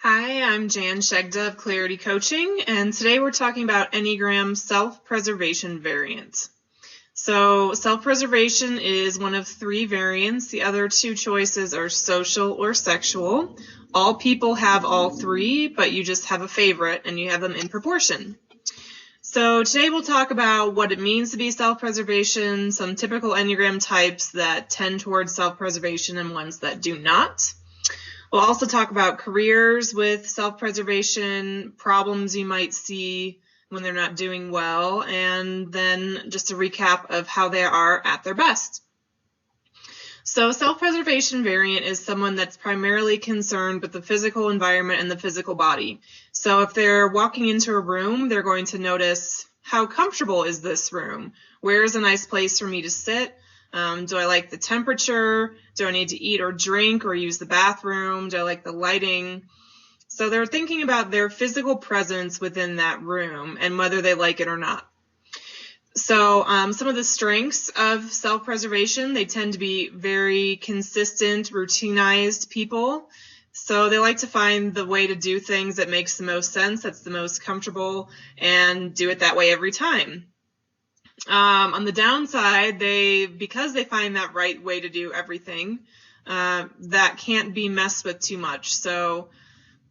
Hi, I'm Jan Shegda of Clarity Coaching, and today we're talking about Enneagram self-preservation variant. So self-preservation is one of 3 variants. The other 2 choices are social or sexual. All people have all 3, but you just have a favorite and you have them in proportion. So today we'll talk about what it means to be self-preservation, some typical Enneagram types that tend towards self-preservation and ones that do not. We'll also talk about careers with self-preservation, problems you might see when they're not doing well, and then just a recap of how they are at their best. So self-preservation variant is someone that's primarily concerned with the physical environment and the physical body. So if they're walking into a room, they're going to notice, how comfortable is this room? Where is a nice place for me to sit? Do I like the temperature? Do I need to eat or drink or use the bathroom? Do I like the lighting? So they're thinking about their physical presence within that room and whether they like it or not. So some of the strengths of self-preservation, they tend to be very consistent, routinized people. So they like to find the way to do things that makes the most sense, that's the most comfortable, and do it that way every time. On the downside, because they find that right way to do everything, that can't be messed with too much. So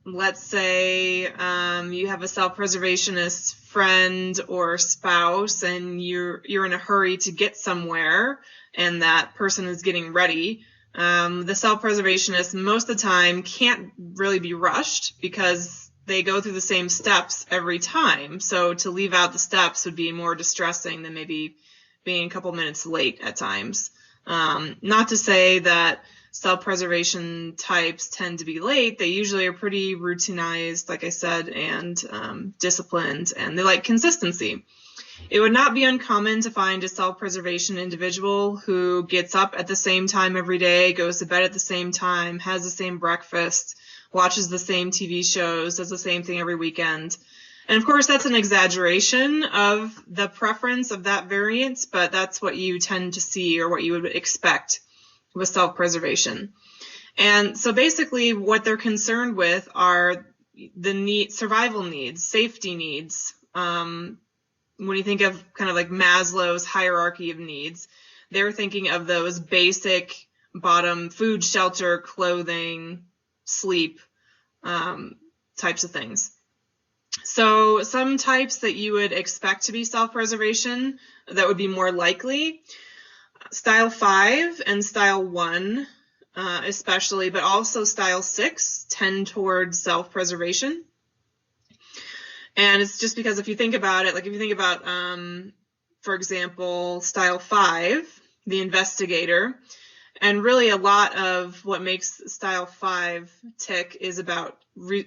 let's say you have a self-preservationist friend or spouse and you're in a hurry to get somewhere and that person is getting ready. The self-preservationist most of the time can't really be rushed because they go through the same steps every time. So to leave out the steps would be more distressing than maybe being a couple minutes late at times. Not to say that self-preservation types tend to be late. They usually are pretty routinized, like I said, and disciplined, and they like consistency. It would not be uncommon to find a self-preservation individual who gets up at the same time every day, goes to bed at the same time, has the same breakfast, watches the same TV shows, does the same thing every weekend. And of course, that's an exaggeration of the preference of that variant, but that's what you tend to see or what you would expect with self-preservation. And so basically what they're concerned with are the survival needs, safety needs. When you think of kind of like Maslow's hierarchy of needs, they're thinking of those basic bottom: food, shelter, clothing, sleep, types of things. So some types that you would expect to be self-preservation that would be more likely, style 5 and style 1 especially, but also style 6 tend towards self-preservation. And it's just because if you think about it, like if you think about, for example, style 5, the investigator, and really a lot of what makes style 5 tick is about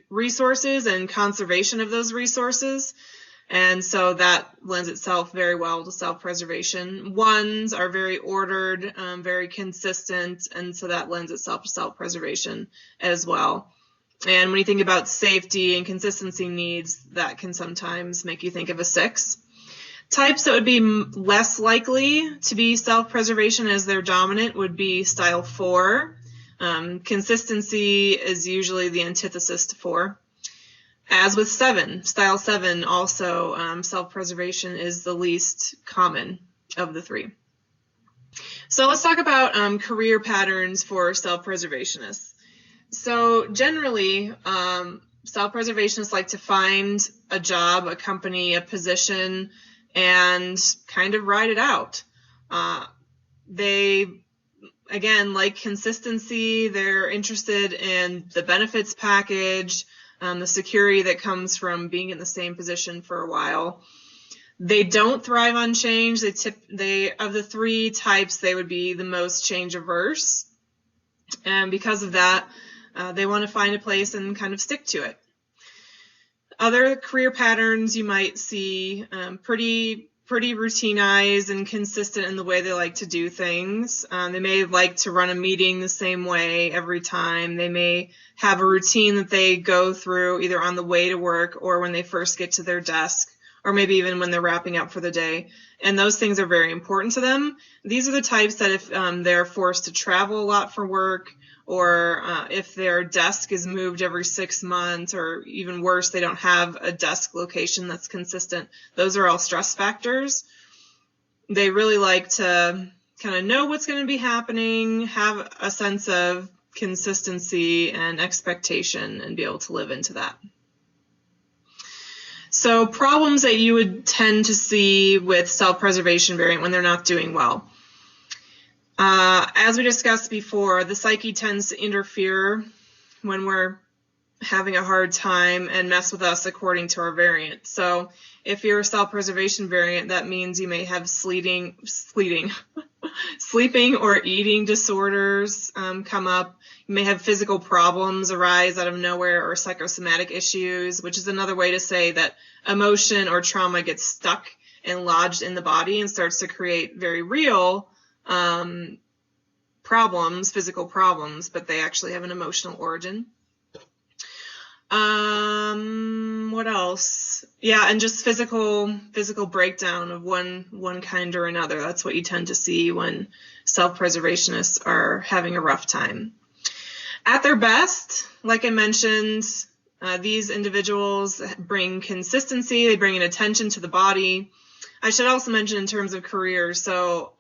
resources and conservation of those resources. And so that lends itself very well to self-preservation. 1s are very ordered, very consistent, and so that lends itself to self-preservation as well. And when you think about safety and consistency needs, that can sometimes make you think of a 6. Types that would be less likely to be self-preservation as their dominant would be style 4. Consistency is usually the antithesis to 4. As with 7, style 7 also, self-preservation is the least common of the 3. So let's talk about career patterns for self-preservationists. So generally, self-preservationists like to find a job, a company, a position, and kind of ride it out. They, again, like consistency. They're interested in the benefits package, the security that comes from being in the same position for a while. They don't thrive on change. They of the 3 types, they would be the most change averse. And because of that, they want to find a place and kind of stick to it. Other career patterns you might see, pretty routinized and consistent in the way they like to do things. They may like to run a meeting the same way every time. They may have a routine that they go through either on the way to work or when they first get to their desk, or maybe even when they're wrapping up for the day. And those things are very important to them. These are the types that if they're forced to travel a lot for work, or if their desk is moved every 6 months, or even worse, they don't have a desk location that's consistent, those are all stress factors. They really like to kind of know what's going to be happening, have a sense of consistency and expectation, and be able to live into that. So problems that you would tend to see with self-preservation variant when they're not doing well. As we discussed before, the psyche tends to interfere when we're having a hard time and mess with us according to our variant. So if you're a self-preservation variant, that means you may have sleeping or eating disorders come up. You may have physical problems arise out of nowhere, or psychosomatic issues, which is another way to say that emotion or trauma gets stuck and lodged in the body and starts to create very real problems, physical problems, but they actually have an emotional origin. What else? Yeah, and just physical breakdown of one kind or another. That's what you tend to see when self-preservationists are having a rough time. At their best, like I mentioned, these individuals bring consistency, they bring an attention to the body. I should also mention in terms of careers, so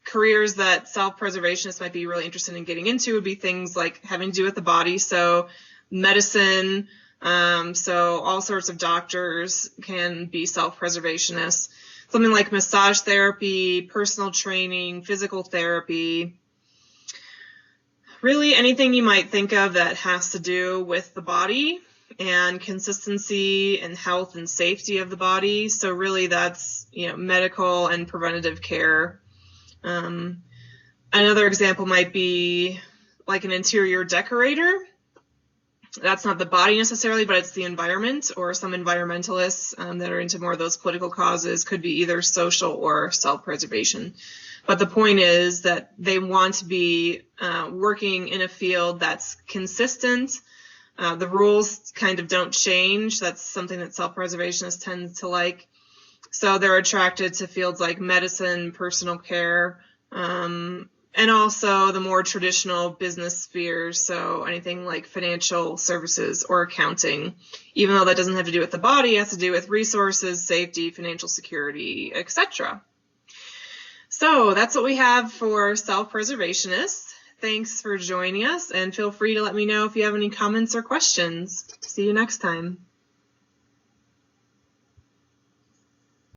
careers that self-preservationists might be really interested in getting into would be things like having to do with the body, so medicine, so all sorts of doctors can be self-preservationists. Something like massage therapy, personal training, physical therapy, really anything you might think of that has to do with the body and consistency and health and safety of the body. So really that's, medical and preventative care. Another example might be like an interior decorator. That's not the body necessarily, but it's the environment, or some environmentalists that are into more of those political causes could be either social or self-preservation. But the point is that they want to be working in a field that's consistent. The rules kind of don't change. That's something that self-preservationists tend to like. So they're attracted to fields like medicine, personal care, and also the more traditional business spheres, so anything like financial services or accounting, even though that doesn't have to do with the body, it has to do with resources, safety, financial security, etc. So that's what we have for self-preservationists. Thanks for joining us, and feel free to let me know if you have any comments or questions. See you next time.